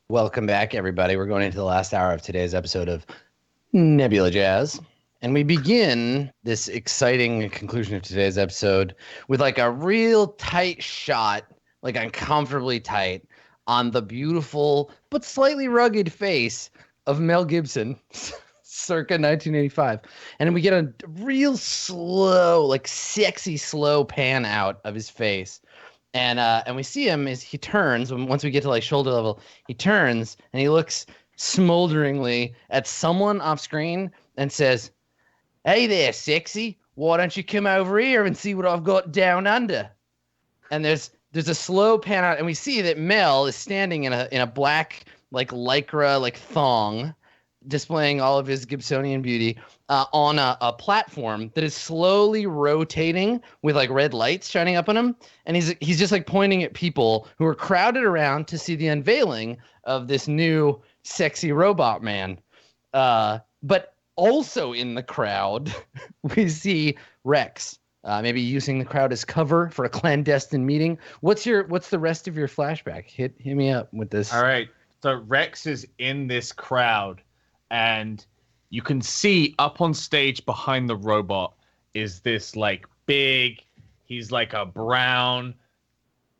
Welcome back, everybody. We're going into the last hour of today's episode of Nebula Jazz. And we begin this exciting conclusion of today's episode with like a real tight shot, like uncomfortably tight, on the beautiful but slightly rugged face of Mel Gibson, circa 1985. And then we get a real slow, like sexy, slow pan out of his face. And we see him as he turns once we get to like shoulder level. He turns and he looks smolderingly at someone off screen and says, "Hey there, sexy. Why don't you come over here and see what I've got down under?" And there's a slow pan out, and we see that Mel is standing in a black like lycra like thong, displaying all of his Gibsonian beauty on a platform that is slowly rotating with like red lights shining up on him. And he's just like pointing at people who are crowded around to see the unveiling of this new sexy robot man. But also in the crowd, we see Rex. Maybe using the crowd as cover for a clandestine meeting. What's the rest of your flashback? Hit me up with this. All right. So Rex is in this crowd, and you can see up on stage behind the robot is this like big, he's like a brown,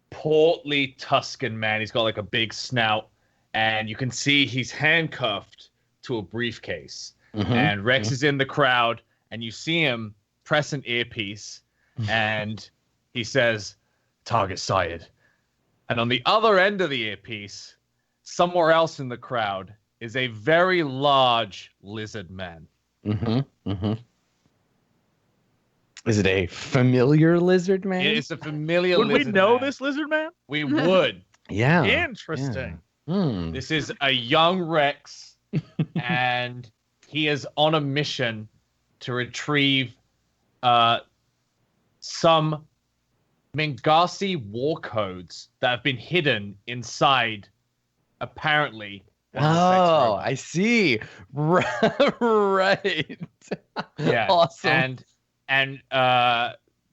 portly Tuscan man. He's got like a big snout, and you can see he's handcuffed to a briefcase. Mm-hmm. And Rex is in the crowd, and you see him press an earpiece, and he says, "Target sighted." And on the other end of the earpiece, somewhere else in the crowd, is a very large lizard man. Mm-hmm. Mm-hmm. Is it a familiar lizard man? It's a familiar lizard man. Would we know this lizard man? We would. Yeah. Interesting. Yeah. This is a young Rex, and he is on a mission to retrieve some Mengasi war codes that have been hidden inside, apparently. Oh, I see. Right. Yeah. Awesome. And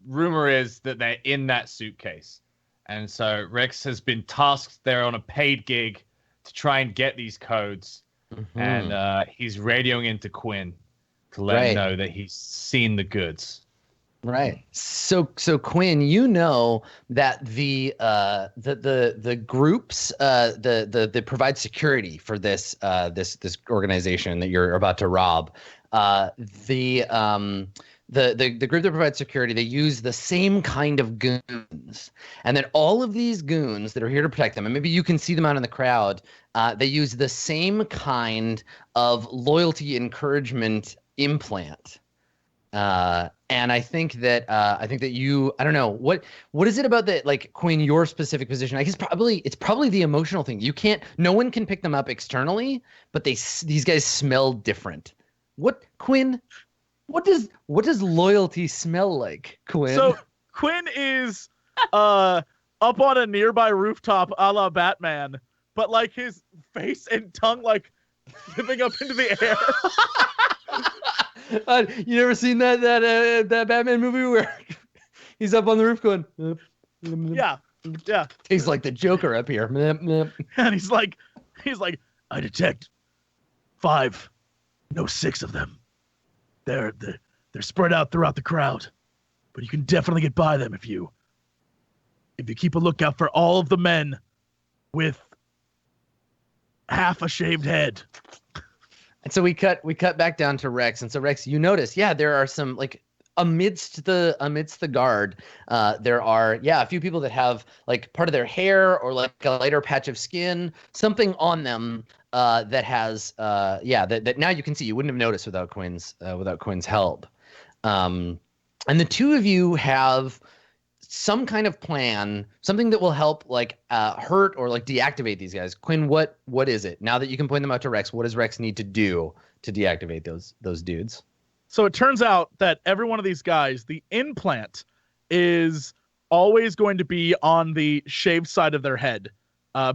rumor is that they're in that suitcase. And so Rex has been tasked there on a paid gig to try and get these codes. Mm-hmm. And he's radioing into Quinn to let him know that he's seen the goods. Right. So Quinn, you know that the groups that provide security for this organization that you're about to rob, the group that provides security, they use the same kind of goons, and then all of these goons that are here to protect them, and maybe you can see them out in the crowd, they use the same kind of loyalty encouragement implant. And I think that you, I don't know, what is it about that, like, Quinn, your specific position? I guess it's probably the emotional thing. No one can pick them up externally, but these guys smell different. Quinn, what does loyalty smell like, Quinn? So Quinn is up on a nearby rooftop a la Batman, but like his face and tongue like flipping up into the air. You never seen that Batman movie where he's up on the roof going, yeah. He's like the Joker up here, and he's like, I detect 5, no 6 of them. They're spread out throughout the crowd, but you can definitely get by them if you keep a lookout for all of the men with half a shaved head. And so we cut back down to Rex, and so Rex, you notice, there are some, like, amidst the guard, there are a few people that have like part of their hair or like a lighter patch of skin, something on them that has that now you can see. You wouldn't have noticed without Quinn's help. And the two of you have some kind of plan, something that will help like hurt or like deactivate these guys. Quinn, what is it? Now that you can point them out to Rex, what does Rex need to do to deactivate those dudes? So it turns out that every one of these guys, the implant is always going to be on the shaved side of their head,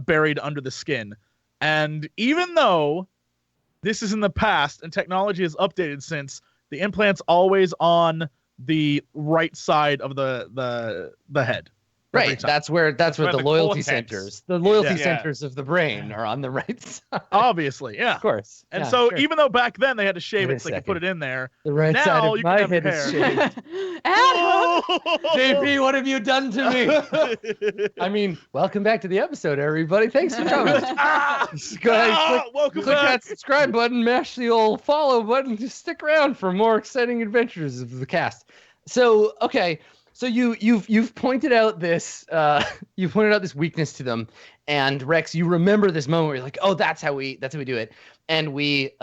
buried under the skin. And even though this is in the past and technology has updated since, the implant's always on the right side of the head. Every Right. time. That's where the where the loyalty cortex centers, the loyalty is. centers of the brain are on the right side. Obviously, yeah. Of course. And Yeah, so sure. even though back then they had to shave Wait a it so they could put second. it in there, The right now side of you my can have head hair. is shaved. Adam! JP, what have you done to me? I mean, welcome back to the episode, everybody. Thanks for coming. Just go ahead and Welcome click back. that subscribe button, mash the old follow button, just stick around for more exciting adventures of the cast. So, okay, so you've pointed out this weakness to them, and Rex, you remember this moment where you're like, oh, that's how we do it, and we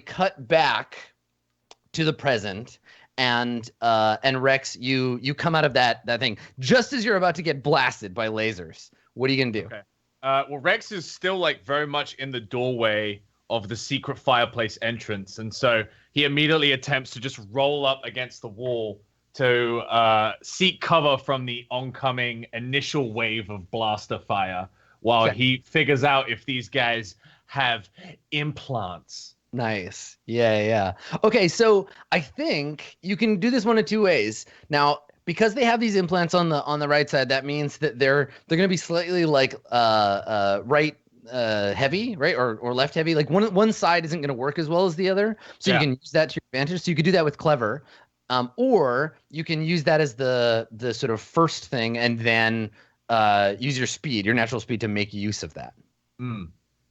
cut back to the present. And Rex, you come out of that thing just as you're about to get blasted by lasers. What are you gonna do? Okay. Well, Rex is still like very much in the doorway of the secret fireplace entrance, and so he immediately attempts to just roll up against the wall to seek cover from the oncoming initial wave of blaster fire, while he figures out if these guys have implants. Nice. Yeah. Okay, so I think you can do this one of two ways. Now, because they have these implants on the right side, that means that they're gonna be slightly like right heavy, right? Or left heavy. Like one side isn't gonna work as well as the other. So you can use that to your advantage. So you could do that with clever. Or you can use that as the sort of first thing and then use your speed, your natural speed, to make use of that.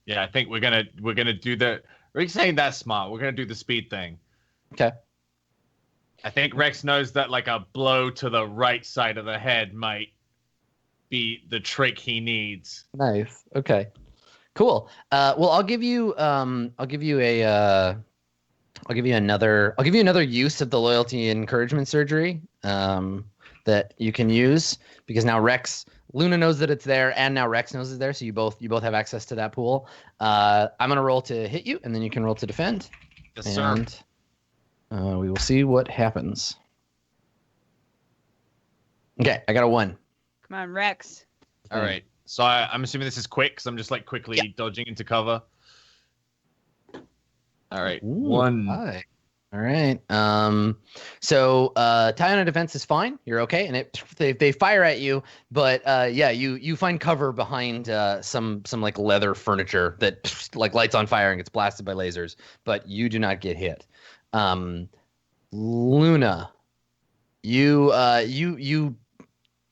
Yeah, I think we're gonna do the. Rex ain't that smart. We're gonna do the speed thing. Okay. I think Rex knows that like a blow to the right side of the head might be the trick he needs. Nice. Okay. Cool. Well, I'll give you another use of the loyalty and encouragement surgery that you can use, because now Luna knows that it's there, and now Rex knows it's there, so you both have access to that pool. I'm gonna roll to hit you, and then you can roll to defend. Yes, sir. And we will see what happens. Okay, I got a 1. Come on, Rex. All right. So I'm assuming this is quick, because I'm just like quickly dodging into cover. All right. Ooh, 1. Hi. All right. So tie on a defense is fine. You're okay, and they fire at you, but you find cover behind some like leather furniture that like lights on fire and gets blasted by lasers, but you do not get hit. Luna, you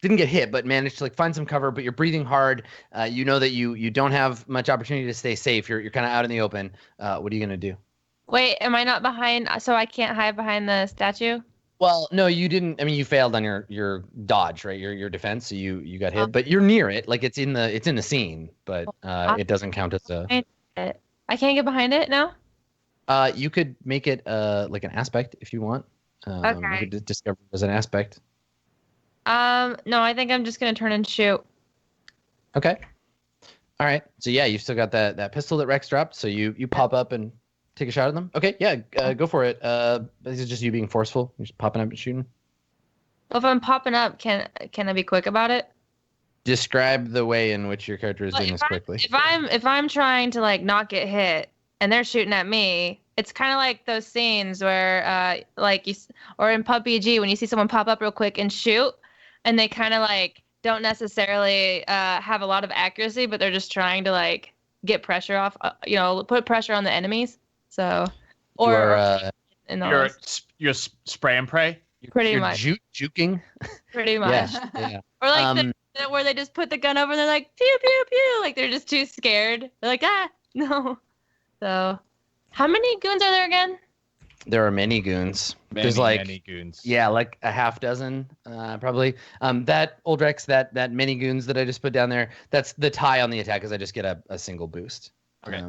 didn't get hit, but managed to like find some cover, but you're breathing hard. You know that you don't have much opportunity to stay safe. You're kind of out in the open. What are you gonna do? Wait, am I not behind? So I can't hide behind the statue? Well, no, you didn't. I mean, you failed on your dodge, right? Your defense, so you got hit, but you're near it. Like it's in the scene, but it doesn't count as a. I can't get behind it now? You could make it like an aspect if you want. Okay. You could discover it as an aspect. No, I think I'm just gonna turn and shoot. Okay. All right. So yeah, you've still got that pistol that Rex dropped. So you pop up and take a shot at them. Okay. Yeah. Go for it. This is just you being forceful. You're just popping up and shooting. Well, if I'm popping up, can I be quick about it? Describe the way in which your character is doing this quickly. If I'm trying to like not get hit and they're shooting at me, it's kind of like those scenes where or in PUBG when you see someone pop up real quick and shoot, and they kind of like don't necessarily have a lot of accuracy, but they're just trying to like get pressure off, put pressure on the enemies. So, you're spray and pray. Pretty much. Juking. Pretty much. Yeah. Or like where they just put the gun over and they're like, pew, pew, pew. Like they're just too scared. They're like, no. So, how many goons are there again? There are many goons. There's like many goons. Yeah, like a half dozen, probably. That old Rex, that many goons that I just put down there, that's the tie on the attack, because I just get a single boost. Okay.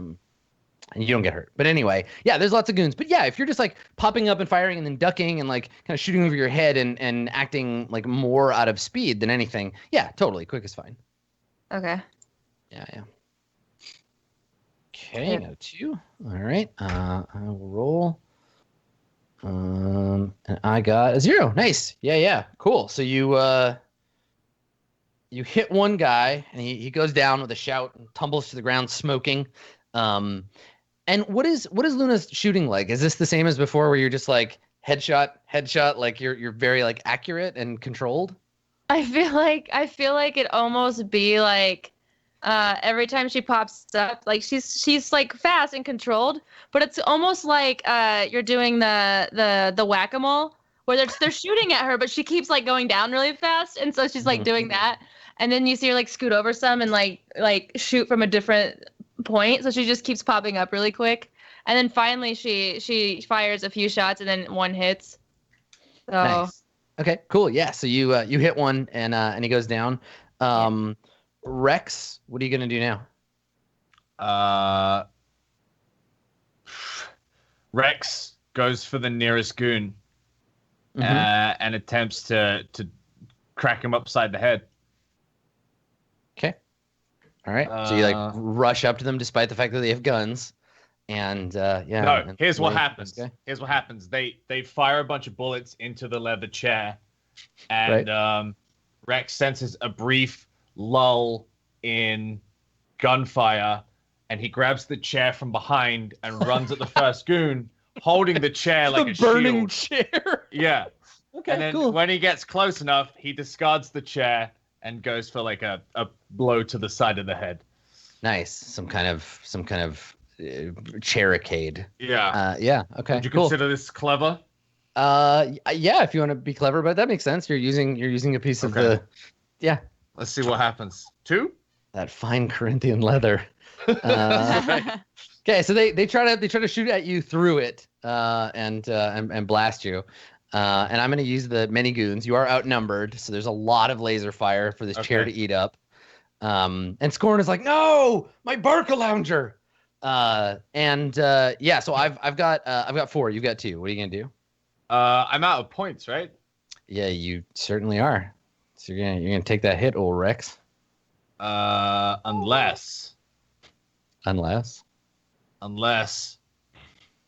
And you don't get hurt. But anyway, yeah, there's lots of goons. But yeah, if you're just like popping up and firing and then ducking and like kind of shooting over your head and acting like more out of speed than anything, yeah, totally. Quick is fine. Okay. Yeah. Okay, got a 2. All right. I will roll. And I got a 0. Nice. Yeah. Cool. So you hit one guy and he goes down with a shout and tumbles to the ground smoking. And what is Luna's shooting like? Is this the same as before, where you're just like headshot, like you're very like accurate and controlled? I feel like it almost be like every time she pops up, like she's like fast and controlled, but it's almost like you're doing the whack-a-mole where they're shooting at her, but she keeps like going down really fast, and so she's like doing that, and then you see her like scoot over some and like shoot from a different point, so she just keeps popping up really quick, and then finally she fires a few shots and then one hits. So. Nice. Okay, cool. Yeah, so you hit one and he goes down. Rex, what are you gonna do now? Rex goes for the nearest goon and attempts to crack him upside the head. Okay. All right. So you like rush up to them despite the fact that they have guns. And yeah. No, here's what happens. Here's what happens. They fire a bunch of bullets into the leather chair, and Rex senses a brief lull in gunfire, and he grabs the chair from behind and runs at the first goon, holding the chair like a burning shield. chair. Yeah. Okay. And then cool. when he gets close enough, he discards the chair and goes for like a blow to the side of the head. Nice. Some kind of chairicade. Yeah. Yeah. Okay. Would you cool. consider this clever? Yeah. If you want to be clever, but that makes sense. You're using a piece of the. Yeah. Let's see what happens. 2? That fine Corinthian leather. Okay, so they try to shoot at you through it, and blast you. And I'm gonna use the many goons. You are outnumbered, so there's a lot of laser fire for this chair to eat up. And Scorn is like, no, my Barca lounger. Yeah, so I've got 4. You've got 2. What are you gonna do? I'm out of points, right? Yeah, you certainly are. So you're gonna take that hit, old Rex. Unless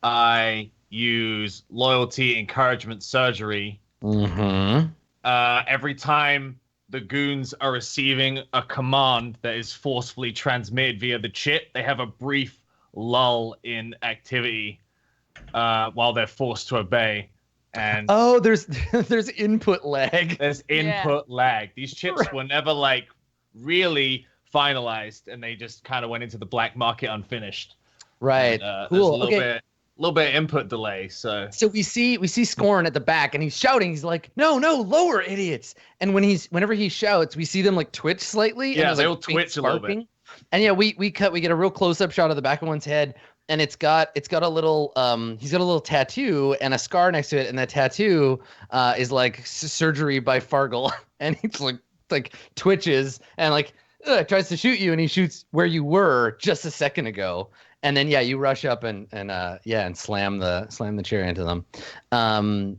I use loyalty encouragement surgery. Every time the goons are receiving a command that is forcefully transmitted via the chip, they have a brief lull in activity while they're forced to obey. And there's input lag. There's input lag. These chips were never like really finalized, and they just kind of went into the black market unfinished. Right. And, cool. There's a little bit of input delay. So we see Scorn at the back, and he's shouting. He's like, "No, lower, idiots!" And whenever he shouts, we see them like twitch slightly. Yeah, and they like all twitch a little bit. And yeah, we get a real close up shot of the back of one's head, and it's got a little he's got a little tattoo and a scar next to it, and that tattoo is like surgery by Fargle, and he's like twitches and like tries to shoot you, and he shoots where you were just a second ago. And then you rush up and slam the chair into them.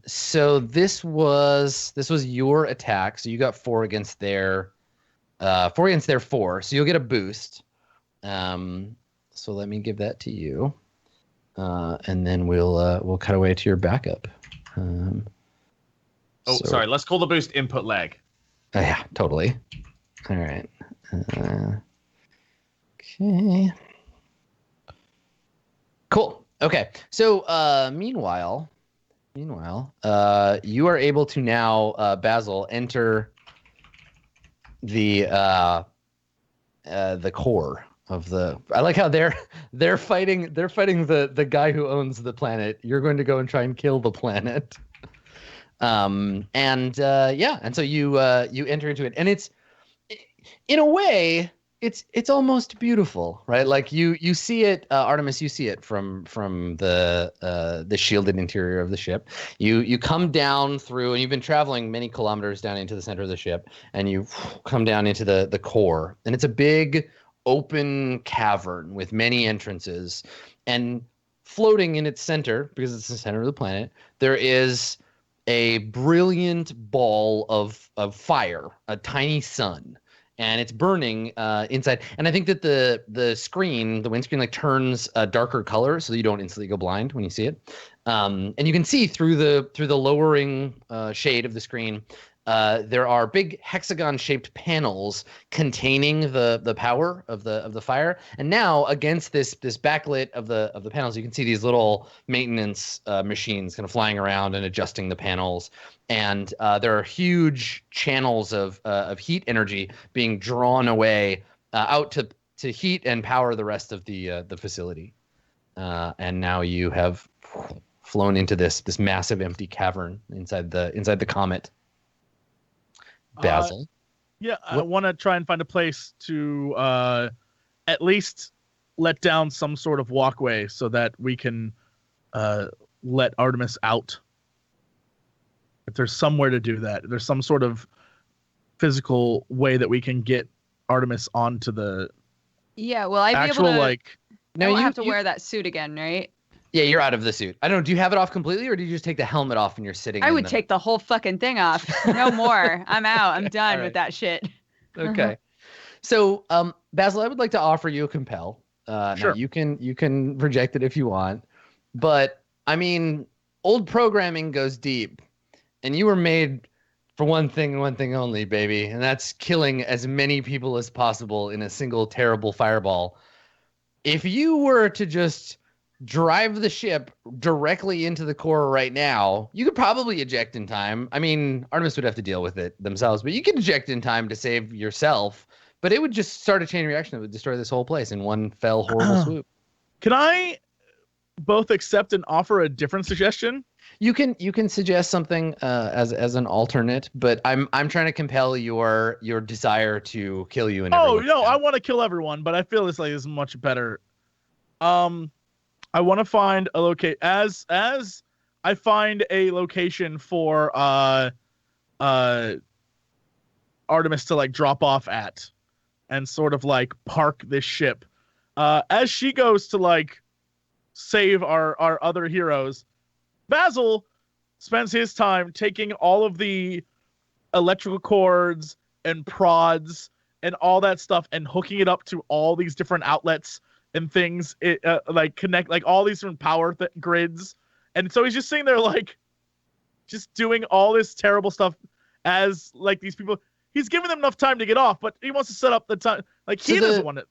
So this was your attack. So you got 4 against their 4. So you'll get a boost. So let me give that to you. And then we'll cut away to your backup. Sorry. Let's call the boost input lag. Oh, yeah, totally. All right. Okay. Cool. Okay. So meanwhile, you are able to now, Basil, enter the core of the. I like how they're fighting the guy who owns the planet. You're going to go and try and kill the planet. And so you enter into it, and it's in a way. It's almost beautiful, right? Like you see it, Artemis. You see it from the shielded interior of the ship. You come down through, and you've been traveling many kilometers down into the center of the ship, and you come down into the core, and it's a big open cavern with many entrances, and floating in its center, because it's the center of the planet, there is a brilliant ball of fire, a tiny sun. And it's burning inside. And I think that the windscreen like turns a darker color so you don't instantly go blind when you see it. And you can see through the lowering shade of the screen there are big hexagon-shaped panels containing the power of the fire. And now against this backlit of the panels, you can see these little maintenance machines kind of flying around and adjusting the panels. And there are huge channels of heat energy being drawn away out to heat and power the rest of the facility. And now you have flown into this massive empty cavern inside the comet. Basil? I want to try and find a place to at least let down some sort of walkway so that we can let Artemis out. If there's somewhere to do that, there's some sort of physical way that we can get Artemis onto the Yeah, will I be actual, able to? like... I won't have to wear that suit again, right? Yeah, you're out of the suit. I don't know. Do you have it off completely, or do you just take the helmet off when you're sitting? I would take the whole fucking thing off. No more. I'm out. I'm done with that shit. Okay. So, Basil, I would like to offer you a compel. Sure. Now you can reject it if you want, but I mean, old programming goes deep, and you were made for one thing and one thing only, baby, and that's killing as many people as possible in a single terrible fireball. If you were to just drive the ship directly into the core right now, you could probably eject in time. I mean, Artemis would have to deal with it themselves, but you could eject in time to save yourself. But it would just start a chain reaction that would destroy this whole place in one fell, horrible swoop. Can I both accept and offer a different suggestion? You can suggest something as an alternate, but I'm trying to compel your desire to kill you. Oh no, I want to kill everyone, but I feel this is much better. I want to find a locate as I find a location for Artemis to like drop off at, and sort of like park this ship. As she goes to like save our other heroes, Basil spends his time taking all of the electrical cords and prods and all that stuff and hooking it up to all these different outlets and things. It like connect like all these different power grids, and so he's just sitting there like just doing all this terrible stuff as like these people. He's giving them enough time to get off, but he wants to set up the time. Like he doesn't want it.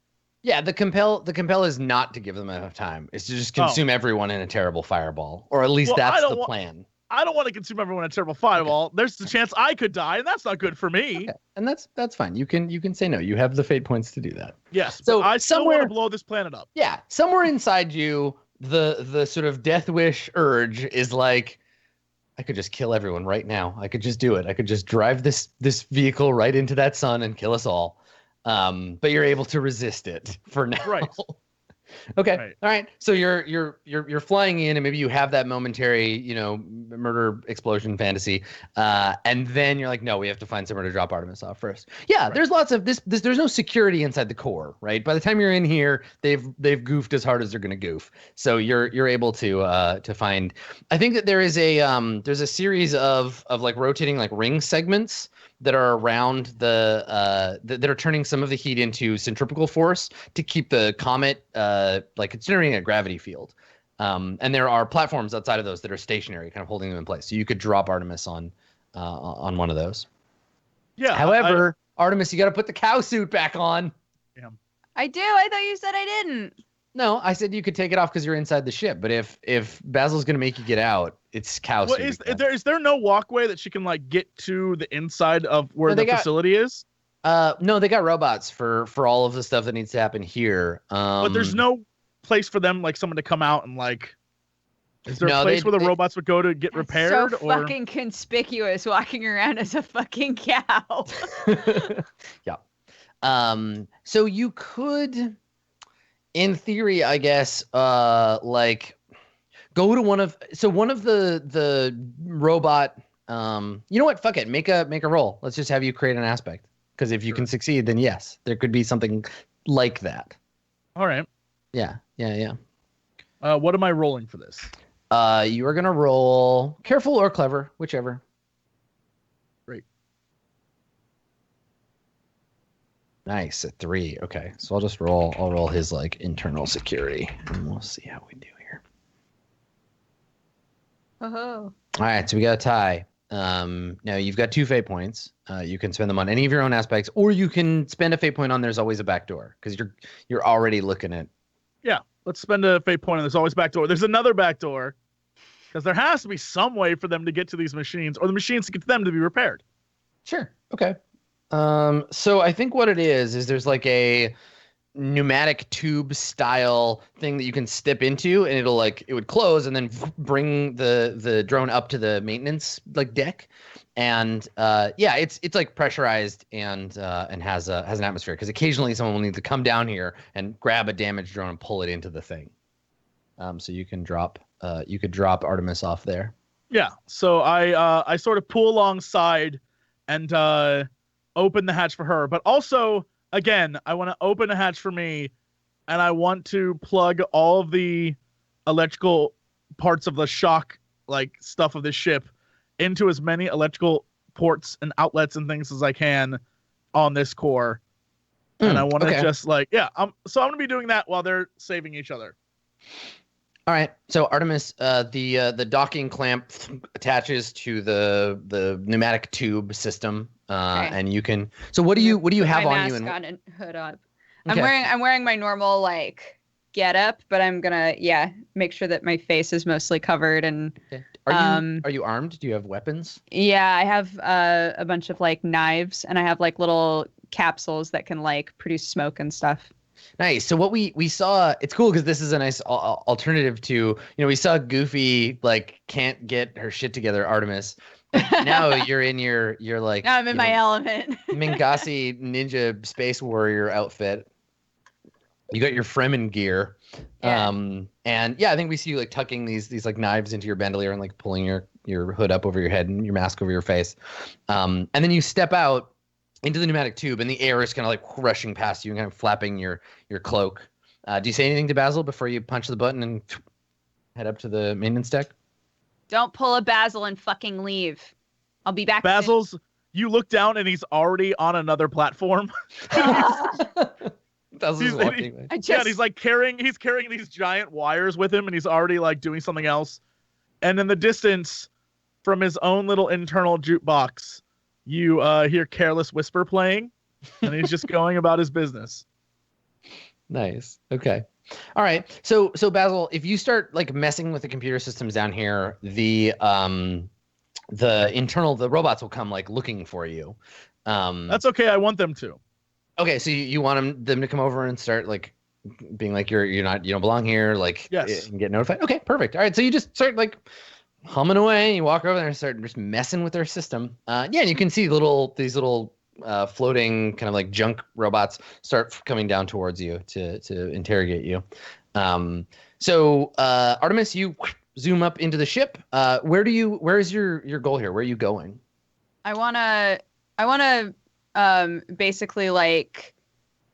Yeah, the compel is not to give them enough time. It's to just consume everyone in a terrible fireball, or at least that's the plan. I don't want to consume everyone in a terrible fireball. Okay. There's the chance I could die, and that's not good for me. Okay. And that's fine. You can say no. You have the fate points to do that. Yes. So I still want to blow this planet up. Yeah, somewhere inside you, the sort of death wish urge is like, I could just kill everyone right now. I could just do it. I could just drive this vehicle right into that sun and kill us all. But you're able to resist it for now. Right. Okay. Right. All right. So you're flying in, and maybe you have that momentary, murder explosion fantasy, and then you're like, no, we have to find somewhere to drop Artemis off first. Yeah. Right. There's lots of this. There's no security inside the core, right? By the time you're in here, they've goofed as hard as they're gonna goof. So you're able to find. I think that there's a series of like rotating like ring segments that are around that are turning some of the heat into centrifugal force to keep the comet like it's generating a gravity field. And there are platforms outside of those that are stationary, kind of holding them in place. So you could drop Artemis on one of those. Yeah. However, Artemis, you got to put the cow suit back on. Yeah. I do. I thought you said I didn't. No, I said you could take it off because you're inside the ship. But if Basil's gonna make you get out, it's cow suit. Is there no walkway that she can like get to the inside of where the facility is? No, they got robots for all of the stuff that needs to happen here. But there's no place for them, like someone to come out and like. Is there a place where the robots would go to get repaired? So fucking conspicuous, walking around as a fucking cow. Yeah. So you could, in theory, I guess, like go to one of the robot. You know what? Fuck it. Make a roll. Let's just have you create an aspect. Because if you can succeed, then yes, there could be something like that. All right. Yeah. What am I rolling for this? You are gonna roll careful or clever, whichever. Great. Nice, at 3. Okay, so I'll roll his like internal security, and we'll see how we do here. Oh. All right, so we got a tie. Now you've got 2 fate points. You can spend them on any of your own aspects, or you can spend a fate point on There's Always a Back Door, because you're already looking at. Yeah, let's spend a fate point, and there's always back door. There's another back door, because there has to be some way for them to get to these machines, or the machines to get to them to be repaired. Sure. Okay. So I think what it is there's like a pneumatic tube style thing that you can step into, and it would close and then bring the drone up to the maintenance deck. And it's like pressurized and has an atmosphere, because occasionally someone will need to come down here and grab a damaged drone and pull it into the thing. So you could drop Artemis off there. Yeah. So I sort of pull alongside and open the hatch for her, but also again I want to open a hatch for me, and I want to plug all of the electrical parts of the shock stuff of the ship into as many electrical ports and outlets and things as I can on this core. And I want to just so I'm going to be doing that while they're saving each other. All right. So Artemis, the docking clamp attaches to the pneumatic tube system, and you can. So what do you have on you? My mask on and hood up. Okay. I'm wearing my normal get up, but I'm gonna make sure that my face is mostly covered. And are you armed? Do you have weapons? Yeah, I have a bunch of knives, and I have little capsules that can produce smoke and stuff. Nice. So what we saw, it's cool because this is a nice alternative to, we saw Goofy can't get her shit together, Artemis. Now you're in your now I'm in my element. Mingasi ninja space warrior outfit. You got your Fremen gear. Yeah. And I think we see you tucking these knives into your bandolier and pulling your hood up over your head and your mask over your face. And then you step out into the pneumatic tube, and the air is kind of rushing past you and kind of flapping your cloak. Do you say anything to Basil before you punch the button and head up to the maintenance deck? Don't pull a Basil and fucking leave. I'll be back. Basil's, you look down and he's already on another platform. Basil's walking away. He's carrying these giant wires with him, and he's already doing something else. And in the distance, from his own little internal jukebox, you hear Careless Whisper playing, and he's just going about his business. Nice. Okay. All right. So Basil, if you start messing with the computer systems down here, the robots will come looking for you. That's okay. I want them to. Okay. So you want them to come over and start being you don't belong here, yes, and get notified. Okay. Perfect. All right. So you just start humming away. You walk over there and start just messing with their system. And you can see these little floating kind of junk robots start coming down towards you to interrogate you. So Artemis, you zoom up into the ship. Where is your goal here? Where are you going? I wanna basically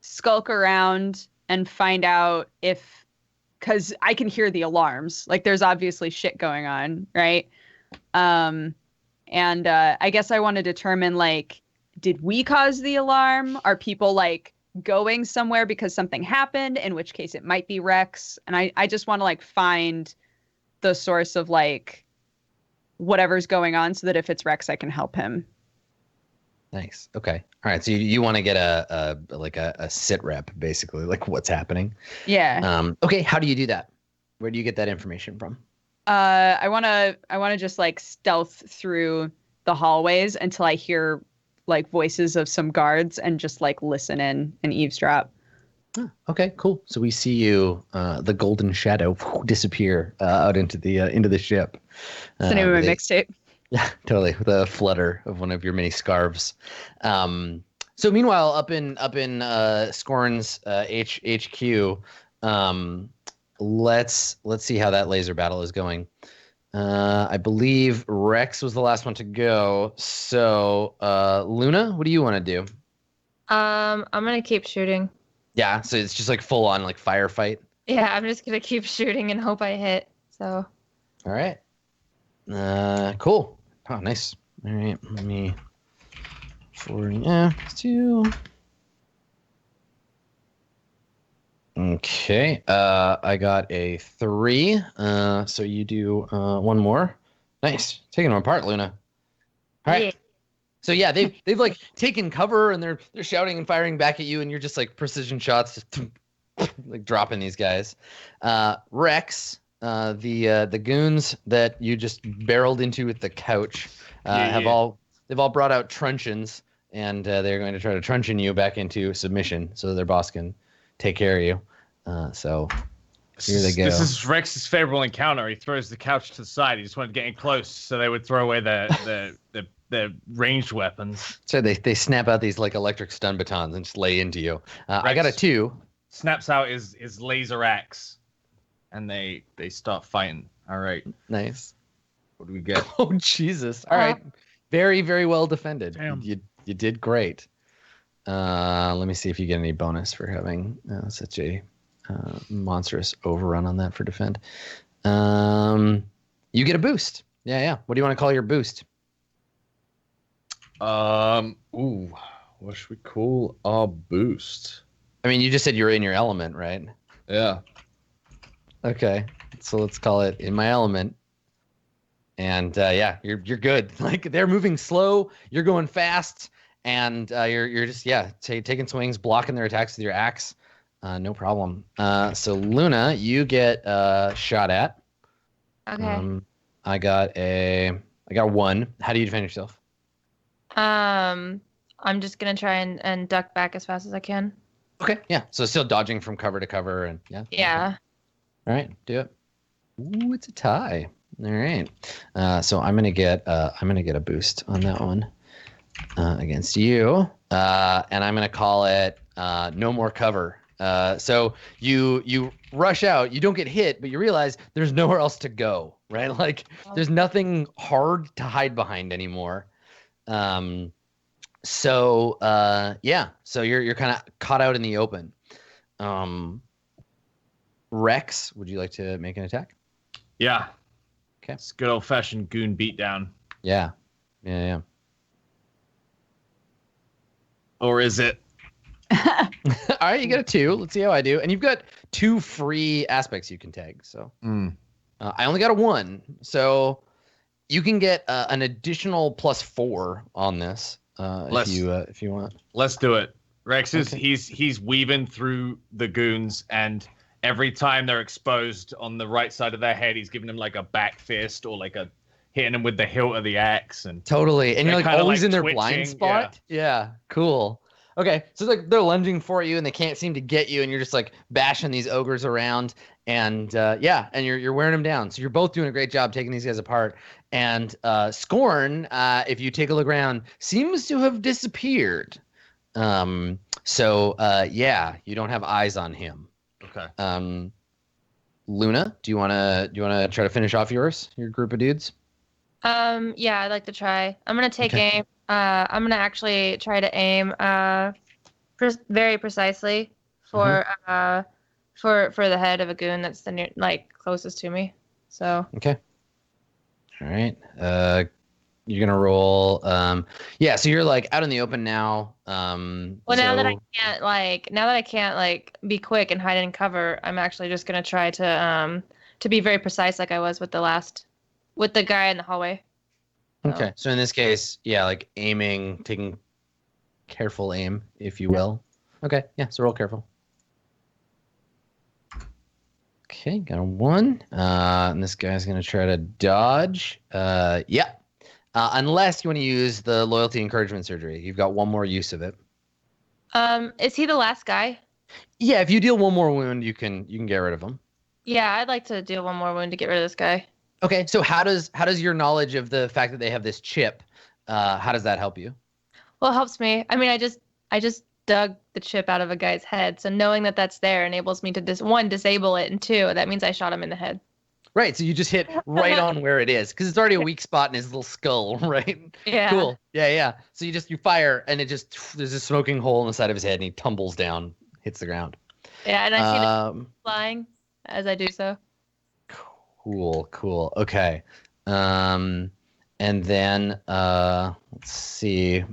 skulk around and find out because I can hear the alarms. There's obviously shit going on, right? And I guess I want to determine, did we cause the alarm? Are people, going somewhere because something happened, in which case it might be Rex? And I just want to, find the source of, whatever's going on, so that if it's Rex, I can help him. Nice. Okay. All right. So you want to get a sit rep, basically, what's happening. Yeah. Okay. How do you do that? Where do you get that information from? I wanna just stealth through the hallways until I hear voices of some guards, and just listen in and eavesdrop. Okay. Cool. So we see you, the golden shadow, disappear out into the ship. That's the name of my mixtape. Yeah, totally. With a flutter of one of your many scarves. So meanwhile, up in Scorn's HQ, let's see how that laser battle is going. I believe Rex was the last one to go. So Luna, what do you want to do? I'm gonna keep shooting. Yeah, so it's just full on firefight. Yeah, I'm just gonna keep shooting and hope I hit. So. All right. Cool. Oh, nice. All right, let me. 2. Okay. I got a 3. So you do one more. Nice. Taking them apart, Luna. All right. Yeah. So yeah, they've like taken cover and they're shouting and firing back at you, and you're just like precision shots, just like dropping these guys. Rex, the goons that you just barreled into with the couch, they've all brought out truncheons, and they're going to try to truncheon you back into submission, so their boss can take care of you. So here they go. This is Rex's favorable encounter. He throws the couch to the side. He just wanted getting close, so they would throw away the ranged weapons. So they snap out these like electric stun batons and just lay into you. I got a 2. Snaps out his laser axe, and they start fighting. All right. Nice. What do we get? Oh Jesus! All right, very very well defended. Damn. You did great. Let me see if you get any bonus for having such a monstrous overrun on that for defend. You get a boost. Yeah. What do you want to call your boost? What should we call our boost? I mean, you just said you were in your element, right? Yeah. Okay, so let's call it in my element. And yeah, you're good. Like they're moving slow, you're going fast, and you're just taking swings, blocking their attacks with your axe. No problem. So Luna, you get shot at. Okay. I got a 1. How do you defend yourself? I'm just gonna try and duck back as fast as I can. Okay, yeah. So still dodging from cover to cover, and yeah. Yeah. All right, do it. Ooh, it's a tie. All right. So I'm gonna get a boost on that one against you, and I'm gonna call it no more cover. So you rush out, you don't get hit, but you realize there's nowhere else to go, right? Like there's nothing hard to hide behind anymore. So you're kind of caught out in the open. Rex, would you like to make an attack? Yeah. Okay. It's good old fashioned goon beatdown. Yeah. Or is it? All right, you got a 2. Let's see how I do. And you've got 2 free aspects you can tag. So I only got a 1. So you can get an additional +4 on this if you want. Let's do it. Rex is Okay. he's weaving through the goons, and every time they're exposed on the right side of their head, he's giving them like a back fist or like hitting them with the hilt of the axe. And Totally. And you're like kinda, always like, in their twitching, blind spot. Yeah, cool. Okay, so it's like they're lunging for you and they can't seem to get you, and you're just like bashing these ogres around, and and you're wearing them down. So you're both doing a great job taking these guys apart. And Scorn, if you take a look around, seems to have disappeared. So you don't have eyes on him. okay. Luna, do you wanna try to finish off your group of dudes? Yeah, I'd like to try. I'm gonna take aim. I'm gonna actually try to aim very precisely for the head of a goon that's closest to me. So Okay. All right. You're gonna roll. So you're like out in the open now. now that I can't be quick and hide in cover, I'm actually just gonna try to be very precise like I was with the guy in the hallway. Okay. So in this case, like aiming, taking careful aim, if you will. Okay. Yeah. So roll careful. Okay. Got a 1. And this guy's gonna try to dodge. Unless you want to use the loyalty encouragement surgery, you've got 1 more use of it. Is he the last guy? Yeah. If you deal 1 more wound, you can get rid of him. Yeah, I'd like to deal 1 more wound to get rid of this guy. Okay, so how does your knowledge of the fact that they have this chip, how does that help you? Well, it helps me. I mean, I just dug the chip out of a guy's head, so knowing that that's there enables me to disable it, and 2, that means I shot him in the head. Right, so you just hit right on where it is, because it's already a weak spot in his little skull, right? Yeah. Cool. Yeah. So you fire, and there's a smoking hole in the side of his head, and he tumbles down, hits the ground. Yeah, and I see him flying as I do so. Cool. Okay. And then let's see.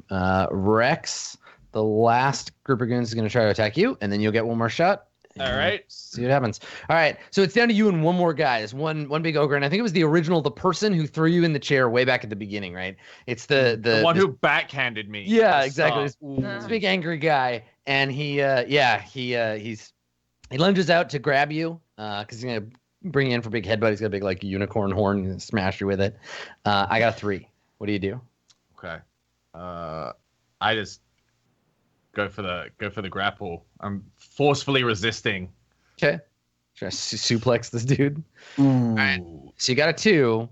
Rex, the last group of goons is going to try to attack you, and then you'll get 1 more shot. All right. See what happens. All right. So it's down to you and one more guy. There's one big ogre, and I think it was the person who threw you in the chair way back at the beginning, right? It's the one who backhanded me. Yeah, at the exactly. start. This big angry guy, and he lunges out to grab you because he's gonna bring you in for a big headbutt. He's got a big like unicorn horn and smash you with it. I got a 3. What do you do? Okay. I just go for the grapple. I'm forcefully resisting. Okay. Try to suplex this dude. Ooh. All right. So you got a 2,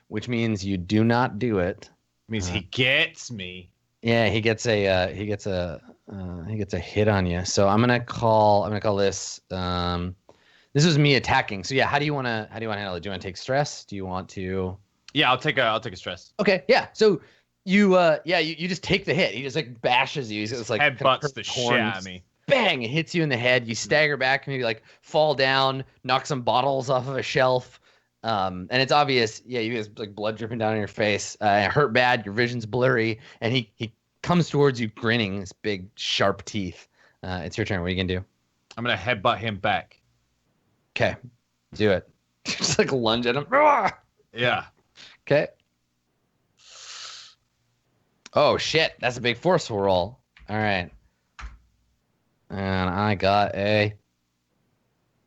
which means you do not do it. Means he gets me. Yeah, he gets a hit on you. So I'm gonna call this. This was me attacking. So yeah, how do you wanna handle it? Do you want to take stress? Do you want to? Yeah, I'll take a stress. Okay, yeah. So you just take the hit. He just like bashes you. He's like headbutts the shit out of me. Bang! It hits you in the head. You stagger back, maybe like fall down, knock some bottles off of a shelf. And it's obvious. Yeah, you guys like blood dripping down on your face. It hurt bad. Your vision's blurry, and he comes towards you, grinning, his big sharp teeth. It's your turn. What are you gonna do? I'm gonna headbutt him back. Okay, do it. Just like lunge at him. Yeah. Okay. Oh shit, that's a big forceful roll. All right. And I got a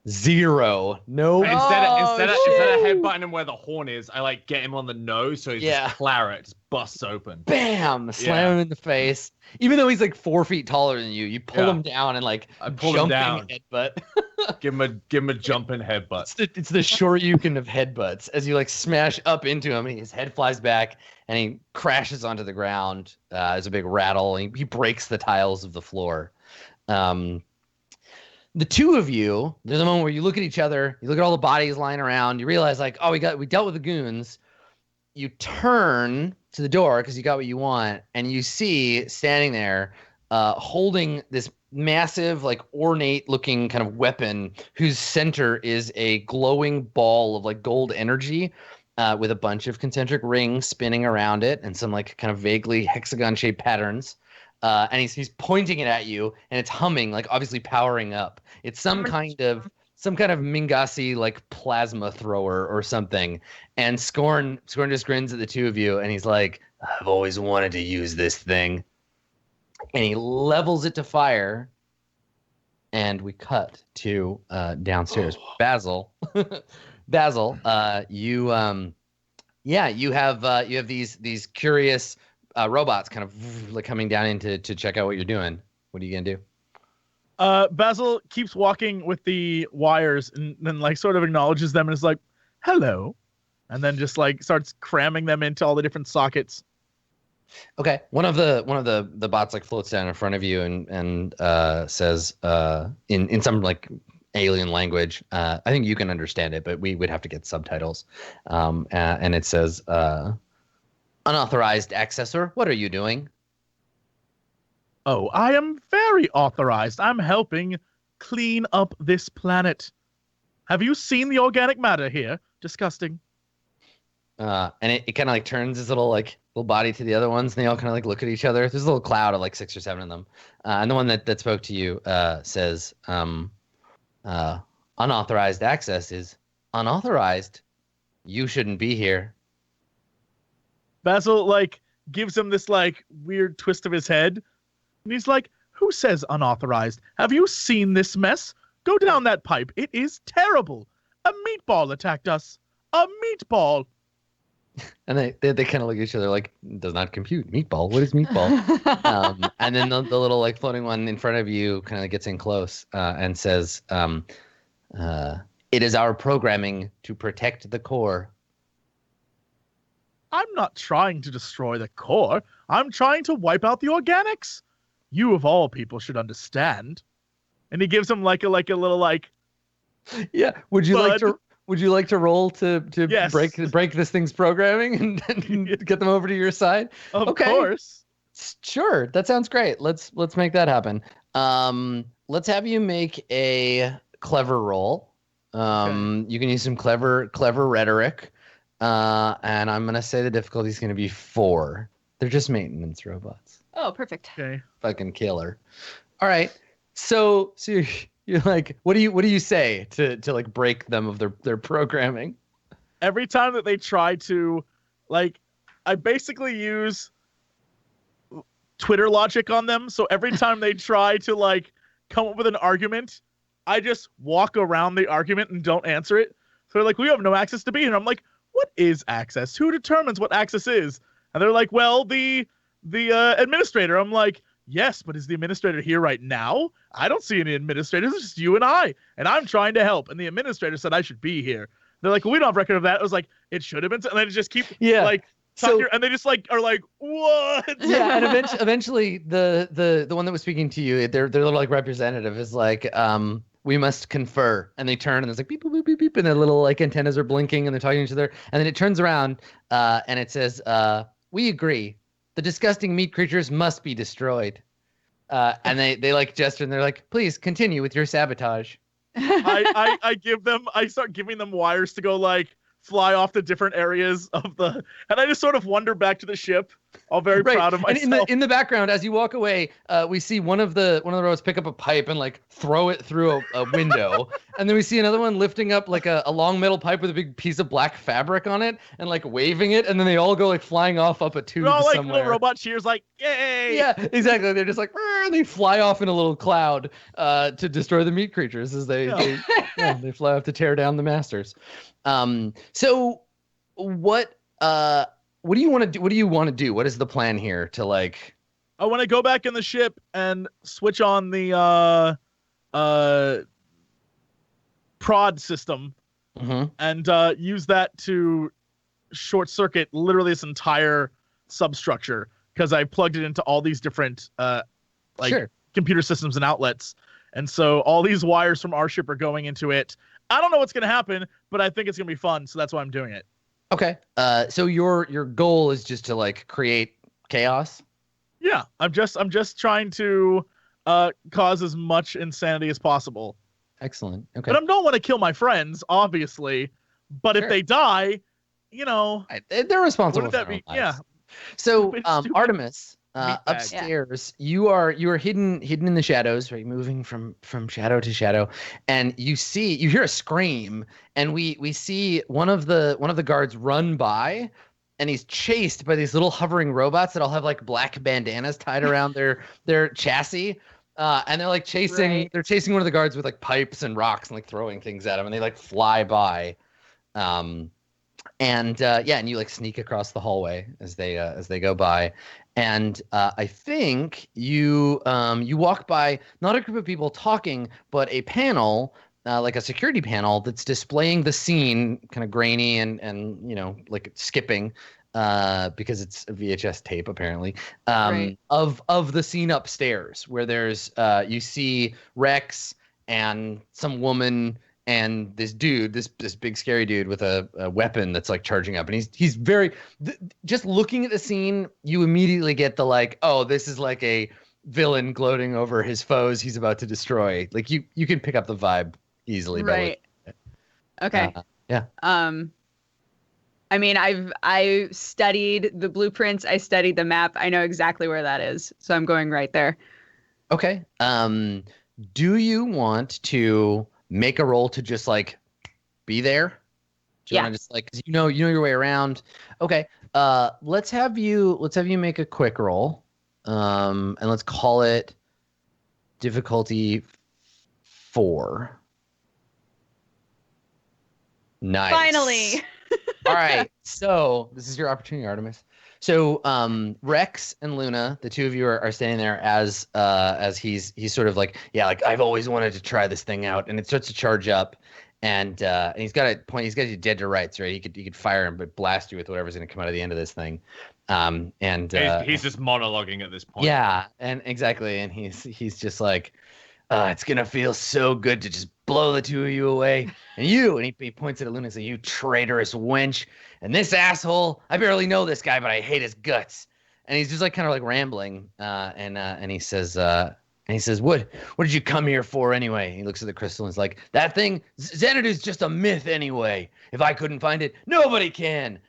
0. No. Instead of headbutting him where the horn is, I like get him on the nose so he's just claret, just busts open. Bam! Slam him in the face. Even though he's like 4 feet taller than you, you pull him down and like I pull him down. Headbutt. give him a jumping headbutt. It's the Shoryuken of headbutts as you like smash up into him and his head flies back and he crashes onto the ground. There's a big rattle. And he breaks the tiles of the floor. The two of you, there's a moment where you look at each other, you look at all the bodies lying around, you realize like, oh, we dealt with the goons. You turn to the door because you got what you want, and you see standing there, holding this massive, like ornate looking kind of weapon whose center is a glowing ball of like gold energy, with a bunch of concentric rings spinning around it and some like kind of vaguely hexagon shaped patterns. And he's pointing it at you, and it's humming, like obviously powering up. It's some kind of Mingasi like plasma thrower or something. And Scorn just grins at the two of you, and he's like, "I've always wanted to use this thing." And he levels it to fire, and we cut to downstairs. Basil, you have these curious robots kind of like coming down in to check out what you're doing. What are you gonna do? Basil keeps walking with the wires and then like sort of acknowledges them and is like, "Hello," and then just like starts cramming them into all the different sockets. Okay, one of the bots like floats down in front of you and says in some like alien language. I think you can understand it, but we would have to get subtitles. And it says, "Unauthorized accessor, what are you doing?" "Oh, I am very authorized. I'm helping clean up this planet. Have you seen the organic matter here? Disgusting." And it kind of like turns his little body to the other ones, and they all kind of like look at each other. There's a little cloud of like 6 or 7 of them. And the one that spoke to you says, "Unauthorized access is unauthorized. You shouldn't be here." Basil like gives him this like weird twist of his head, and he's like, "Who says unauthorized? Have you seen this mess? Go down that pipe. It is terrible. A meatball attacked us. A meatball." And they kind of look at each other like, "Does not compute. Meatball? What is meatball?" And then the little like floating one in front of you kind of gets in close and says, "It is our programming to protect the core." "I'm not trying to destroy the core. I'm trying to wipe out the organics. You of all people should understand." And he gives him like a little like, "Yeah, would you like to roll to Yes. break this thing's programming and get them over to your side?" Of course. Sure, that sounds great. Let's make that happen. Let's have you make a clever roll. Okay. You can use some clever rhetoric. And I'm gonna say the difficulty is gonna be 4. They're just maintenance robots. Oh, perfect. Okay. Fucking killer. All right. So You're like, what do you say to like break them of their programming? Every time that they try to, like, I basically use Twitter logic on them. So every time they try to like come up with an argument, I just walk around the argument and don't answer it. So they're like, we have no access to be here. I'm like, what is access? Who determines what access is? And they're like, well, the administrator. I'm like, yes, but is the administrator here right now? I don't see any administrators. It's just you and I'm trying to help. And the administrator said I should be here. They're like, well, we don't have record of that. I was like, it should have been. And then just keep like, and they just like are like, what? Yeah, and eventually the one that was speaking to you, their little like representative is like, we must confer, and they turn and there's like beep boop beep beep beep, and their little like antennas are blinking and they're talking to each other, and then it turns around and it says, we agree, the disgusting meat creatures must be destroyed, and they like gesture and they're like, please continue with your sabotage. I start giving them wires to go like fly off to different areas of the, and I just sort of wander back to the ship, all very proud of myself. And in the background, as you walk away, we see one of the robots pick up a pipe and like throw it through a window, and then we see another one lifting up like a long metal pipe with a big piece of black fabric on it and like waving it, and then they all go like flying off up a tube all like somewhere. little robot cheers, like yay! Yeah, exactly. They're just like, and they fly off in a little cloud to destroy the meat creatures as they fly off to tear down the masters. So what do you want to do? What do you want to do? What is the plan here to like? I want to go back in the ship and switch on the prod system and use that to short circuit literally this entire substructure, because I plugged it into all these different computer systems and outlets. And so all these wires from our ship are going into it. I don't know what's going to happen, but I think it's going to be fun. So that's why I'm doing it. Okay. So your goal is just to like create chaos? Yeah. I'm just trying to cause as much insanity as possible. Excellent. Okay. But I don't want to kill my friends, obviously. But if they die, they're responsible for their own lives. Yeah. So Artemis, upstairs, you are hidden in the shadows, right? Moving from shadow to shadow, and you hear a scream, and we see one of the guards run by, and he's chased by these little hovering robots that all have like black bandanas tied around their chassis. And they're like chasing one of the guards with like pipes and rocks and like throwing things at him, and they like fly by. And you like sneak across the hallway as they go by, and I think you walk by not a group of people talking, but a panel, like a security panel that's displaying the scene, kind of grainy and like skipping, because it's a VHS tape apparently, of the scene upstairs where there's you see Rex and some woman and this dude, this big scary dude with a weapon that's like charging up, and he's very just looking at the scene, you immediately get the like, oh, this is like a villain gloating over his foes he's about to destroy. Like you can pick up the vibe easily. Right. Okay. Yeah. I mean, I studied the blueprints. I studied the map. I know exactly where that is, so I'm going right there. Okay. Do you want to make a roll to just like be there? Do you want to just like, 'cause you know your way around? Okay. Let's have you make a quick roll. And let's call it difficulty 4. Nice. Finally. All right. So this is your opportunity, Artemis. So Rex and Luna, the two of you are standing there as he's sort of like, yeah, like I've always wanted to try this thing out, and it starts to charge up, and he's got a point. He's got you dead to rights, right? He could fire him, but blast you with whatever's going to come out of the end of this thing. And he's just monologuing at this point. Yeah, and exactly, and he's just like, it's gonna feel so good to just blow the two of you away. And he points at Luna and says, you traitorous wench. And this asshole, I barely know this guy, but I hate his guts. And he's just like kind of like rambling. And he says, what did you come here for anyway? He looks at the crystal and is like, that thing, Xanadu's just a myth anyway. If I couldn't find it, nobody can.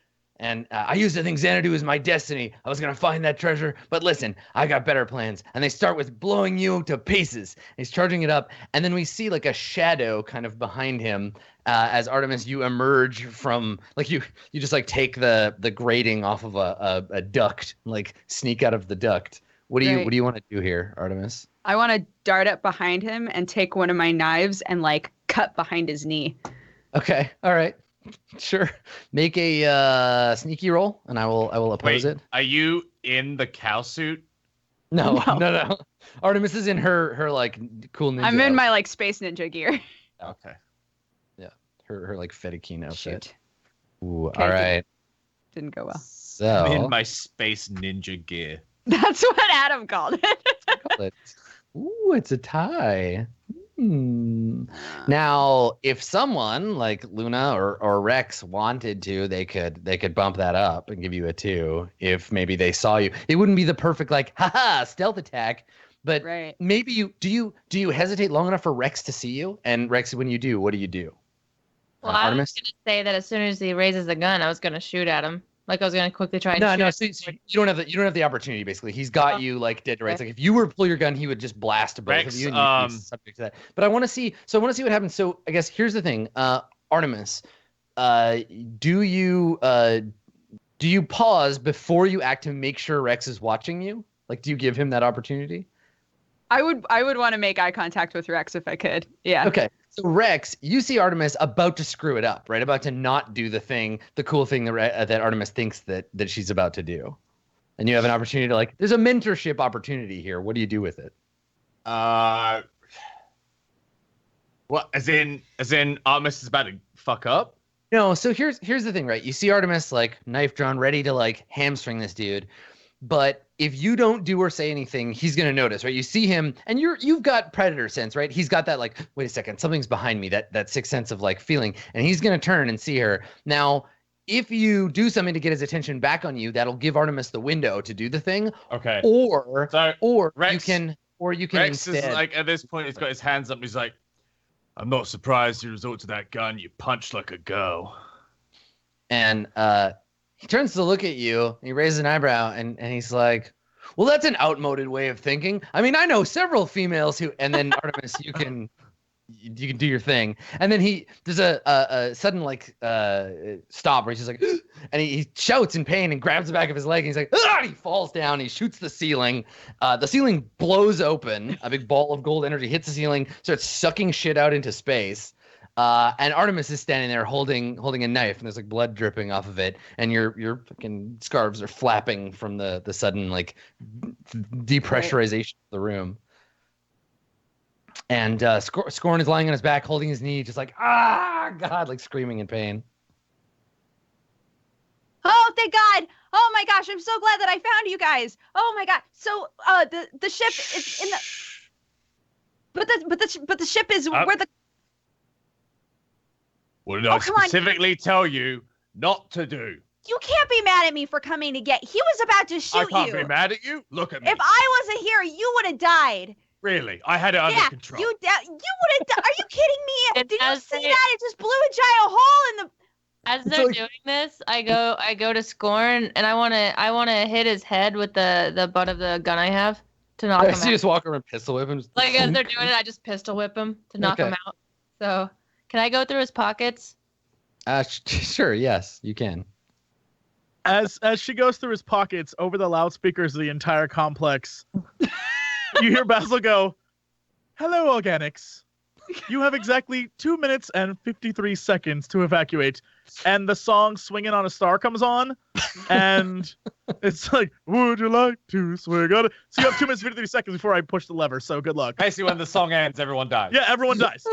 And I used to think Xanadu was my destiny. I was going to find that treasure. But listen, I got better plans. And they start with blowing you to pieces. He's charging it up. And then we see like a shadow kind of behind him as Artemis, you emerge from, like you just like take the grating off of a duct, like sneak out of the duct. What do you want to do here, Artemis? I want to dart up behind him and take one of my knives and like cut behind his knee. Okay. All right. Sure. Make a sneaky roll, and I will oppose it. Are you in the cow suit? No. Artemis is in her like cool ninja. I'm in my like space ninja gear. Okay. Yeah. Her like Fedikine outfit. Shoot. Ooh. Okay, All right. Didn't go well. So I'm in my space ninja gear. That's what Adam called it. Ooh, it's a tie. Now, if someone like Luna or Rex wanted to, they could bump that up and give you a 2. If maybe they saw you, it wouldn't be the perfect like haha stealth attack, but Right. maybe you do you hesitate long enough for Rex to see you? And Rex, when you do, what do you do? Well, I was Artemis? going to say that as soon as he raises the gun, I was going to shoot at him. Like I was going to quickly try and shoot. No, him. so you don't have the opportunity. Basically, he's got you like dead to rights. Okay. Like if you were to pull your gun, he would just blast both Rex, of you, and you'd be subject to that. But I want to see. So I want to see what happens. So I guess here's the thing, Artemis. Do you pause before you act to make sure Rex is watching you? Like, do you give him that opportunity? I would want to make eye contact with Rex if I could. Yeah. Okay. So Rex, you see Artemis about to screw it up, right? About to not do the cool thing that Artemis thinks that she's about to do, and you have an opportunity to like. There's a mentorship opportunity here. What do you do with it? What? As in, Artemis is about to fuck up? No. So here's the thing, right? You see Artemis like knife drawn, ready to like hamstring this dude, but if you don't do or say anything, he's gonna notice, right? You see him, and you've got predator sense, right? He's got that like, wait a second, something's behind me, that sixth sense of like feeling, and he's gonna turn and see her. Now, if you do something to get his attention back on you, that'll give Artemis the window to do the thing. Okay. Or Rex, you can Rex instead. is like, at this point, he's got his hands up. And he's like, I'm not surprised you resort to that gun. You punched like a girl. And he turns to look at you, and he raises an eyebrow, and he's like, well, that's an outmoded way of thinking. I mean, I know several females who, and then Artemis, you can do your thing. And then there's a sudden like stop where he's just like, and he shouts in pain and grabs the back of his leg, and he's like, ah! And he falls down, he shoots the ceiling. The ceiling blows open, a big ball of gold energy hits the ceiling, starts sucking shit out into space. And Artemis is standing there holding a knife, and there's like blood dripping off of it, and your fucking scarves are flapping from the sudden like depressurization of the room. And Scorn is lying on his back, holding his knee, just like God, like screaming in pain. Oh, thank God! Oh my gosh, I'm so glad that I found you guys. Oh my God. So the ship is in the but the ship is where the. What did I specifically tell you not to do? You can't be mad at me for coming to get. He was about to shoot you. I can't be mad at you. Look at me. If I wasn't here, you would have died. Really? I had it under control. You would have. Are you kidding me? Did you see that? It just blew a giant hole in the. As they're doing this, I go to Scorn, and I wanna hit his head with the butt of the gun I have to knock him out. You just walk around and pistol whip him. Like as they're doing it, I just pistol whip him to knock him out. So, can I go through his pockets? Sure. Yes, you can. As she goes through his pockets over the loudspeakers of the entire complex, you hear Basil go, "Hello, organics. You have exactly 2 minutes and 53 seconds to evacuate." And the song "Swinging on a Star" comes on, and it's like, "Would you like to swing on it?" So you have 2 minutes and 53 seconds before I push the lever. So good luck. Basically, when the song ends, everyone dies. Yeah, everyone dies.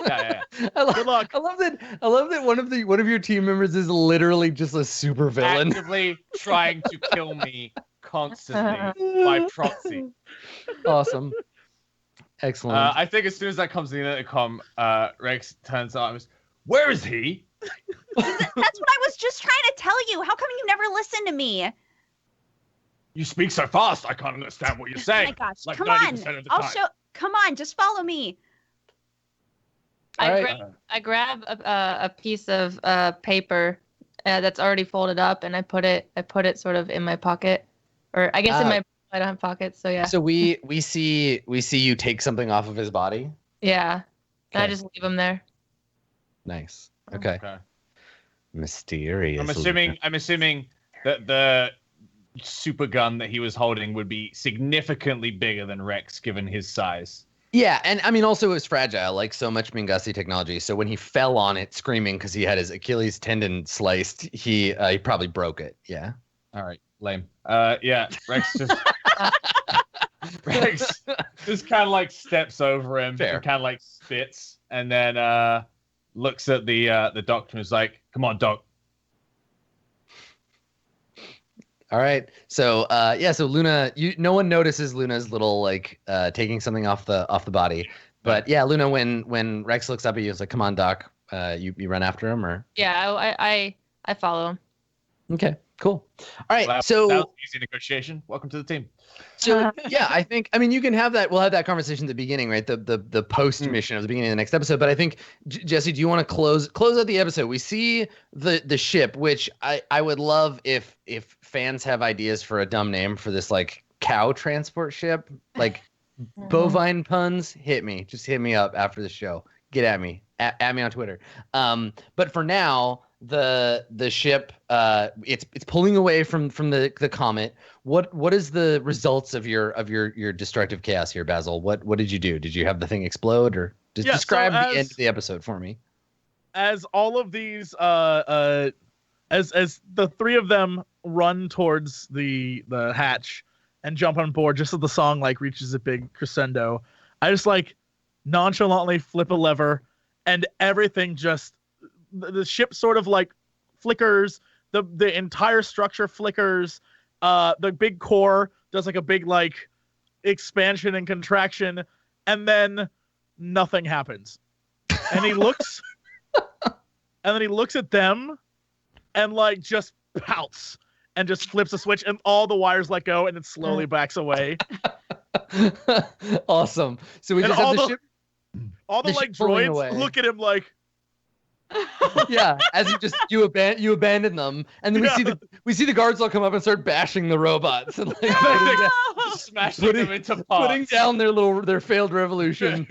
Yeah. Good luck. I love that one of your team members is literally just a super villain. Actively trying to kill me constantly by proxy. Awesome. Excellent. I think as soon as that comes in the intercom, Rex turns out and goes, "Where is he?" That's what I was just trying to tell you. How come you never listen to me? You speak so fast, I can't understand what you're saying. Oh my gosh, like come 90% on. of the I'll time. show. Come on, just follow me. I grab a piece of paper that's already folded up, and I put it sort of in my pocket, or I guess in my I don't have pockets, so yeah. So we see you take something off of his body. Yeah, and I Okay. just leave him there. Nice. Okay. Okay. Mysterious. I'm assuming that the super gun that he was holding would be significantly bigger than Rex, given his size. Yeah, and I mean, also it was fragile, like so much Mingasi technology. So when he fell on it, screaming because he had his Achilles tendon sliced, he probably broke it. Yeah. All right, lame. Yeah, Rex just kind of like steps over him, Fair. and kind of like spits, and then looks at the doctor and is like, "Come on, doc." All right. So so Luna, no one notices Luna's little like taking something off the body. But yeah, Luna, when Rex looks up at you, it's like, "Come on, Doc." You run after him, or? Yeah, I follow him. Okay, cool. All right. Well, so that was easy negotiation. Welcome to the team. So yeah, I think you can have that. We'll have that conversation at the beginning, right? The post mission of the beginning of the next episode. But I think Jesse, do you want to close out the episode? We see the ship, which I would love if fans have ideas for a dumb name for this like cow transport ship, like bovine puns. Hit me, just hit me up after the show. Get at me, at me on Twitter. But for now, the ship it's pulling away from the comet. What is the results of your destructive chaos here, Basil? What did you do? Did you have the thing explode, or just describe the end of the episode for me? As all of these as the three of them run towards the hatch and jump on board, just as the song like reaches a big crescendo, I just like nonchalantly flip a lever and everything just the ship sort of like flickers, the entire structure flickers, the big core does like a big like expansion and contraction, and then nothing happens. And he looks and then he looks at them and like just pouts and just flips a switch and all the wires let go and it slowly backs away. Awesome. So we And just have the ship. All the like droids look at him like, yeah, as you abandon them, and then we see the guards all come up and start bashing the robots and like smashing them into parts, putting down their failed revolution.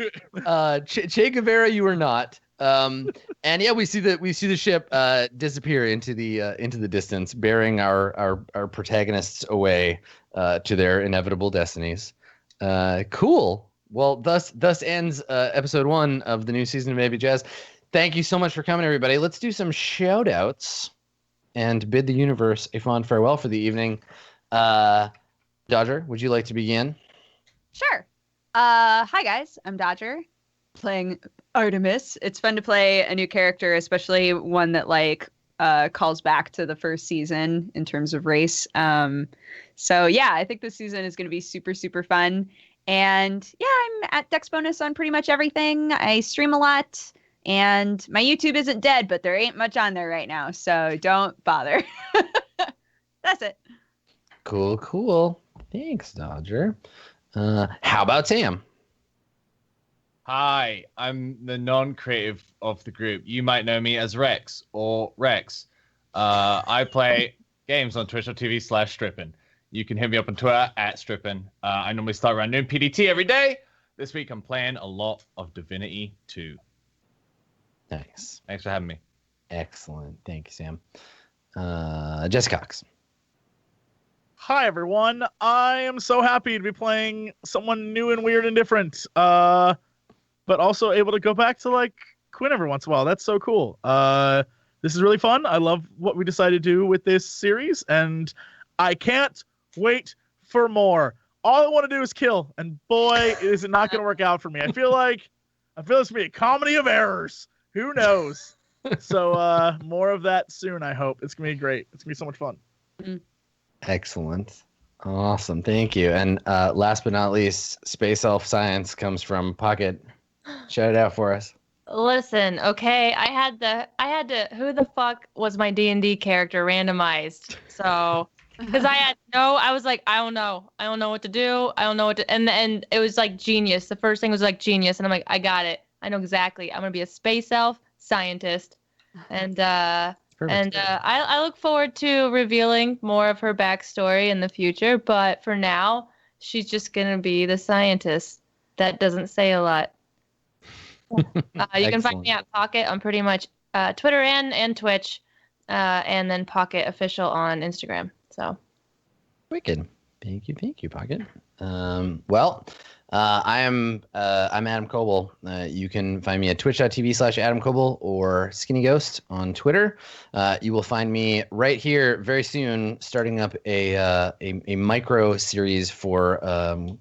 Che Guevara, you are not. And yeah, we see the ship disappear into the distance, bearing our protagonists away to their inevitable destinies. Cool. Well, thus ends episode 1 of the new season of Maybe Jazz. Thank you so much for coming, everybody. Let's do some shout-outs and bid the universe a fond farewell for the evening. Dodger, would you like to begin? Sure. Hi, guys. I'm Dodger, playing Artemis. It's fun to play a new character, especially one that, like, calls back to the first season in terms of race. So, yeah, I think this season is going to be super, super fun. And, yeah, I'm at Dex Bonus on pretty much everything. I stream a lot. And my YouTube isn't dead, but there ain't much on there right now, so don't bother. That's it. Cool. Thanks, Dodger. How about Sam? Hi, I'm the non-creative of the group. You might know me as Rex or Rex. I play games on twitch.tv/Strippin. You can hit me up on Twitter at Strippin. I normally start around noon PDT every day. This week I'm playing a lot of Divinity 2. Nice. Thanks for having me. Excellent. Thank you, Sam. Jesse Cox. hi everyone. I am so happy to be playing someone new and weird and different. But also able to go back to like Quinn every once in a while. That's so cool. This is really fun. I love what we decided to do with this series, and I can't wait for more. All I want to do is kill, and boy, is it not going to work out for me. I feel this to be a comedy of errors. Who knows? So more of that soon, I hope. It's going to be great. It's going to be so much fun. Excellent. Awesome. Thank you. And last but not least, Space Elf Science comes from Pokket. Shout it out for us. Listen, okay, I had to who the fuck was my D&D character randomized? So because I was like, I don't know what to do. And it was like genius. The first thing was like genius, and I'm like, I got it. I know exactly. I'm gonna be a space elf scientist, and Perfect. And I look forward to revealing more of her backstory in the future. But for now, she's just going to be the scientist that doesn't say a lot. You can find me at Pokket on pretty much Twitter and Twitch, and then Pokket Official on Instagram. So Wicked. Thank you, Pokket. I'm Adam Koebel. You can find me at twitch.tv/Adam Koebel or Skinny Ghost on Twitter. You will find me right here very soon, starting up a micro series for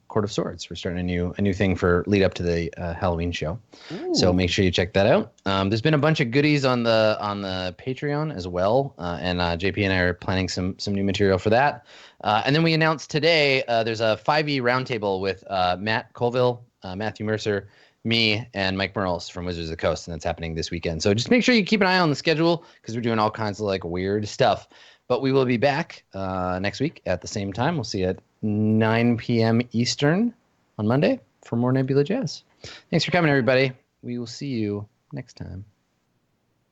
Court of Swords. We're starting a new thing for lead up to the Halloween show. Ooh. So make sure you check that out. There's been a bunch of goodies on the Patreon as well, and JP and I are planning some new material for that. And then we announced today there's a 5e roundtable with Matt Colville, Matthew Mercer, me, and Mike Merles from Wizards of the Coast, and that's happening this weekend. So just make sure you keep an eye on the schedule because we're doing all kinds of like weird stuff. But we will be back next week at the same time. We'll see you at 9 p.m. Eastern on Monday for more Nebula Jazz. Thanks for coming, everybody. We will see you next time.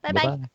Bye-bye. Bye-bye.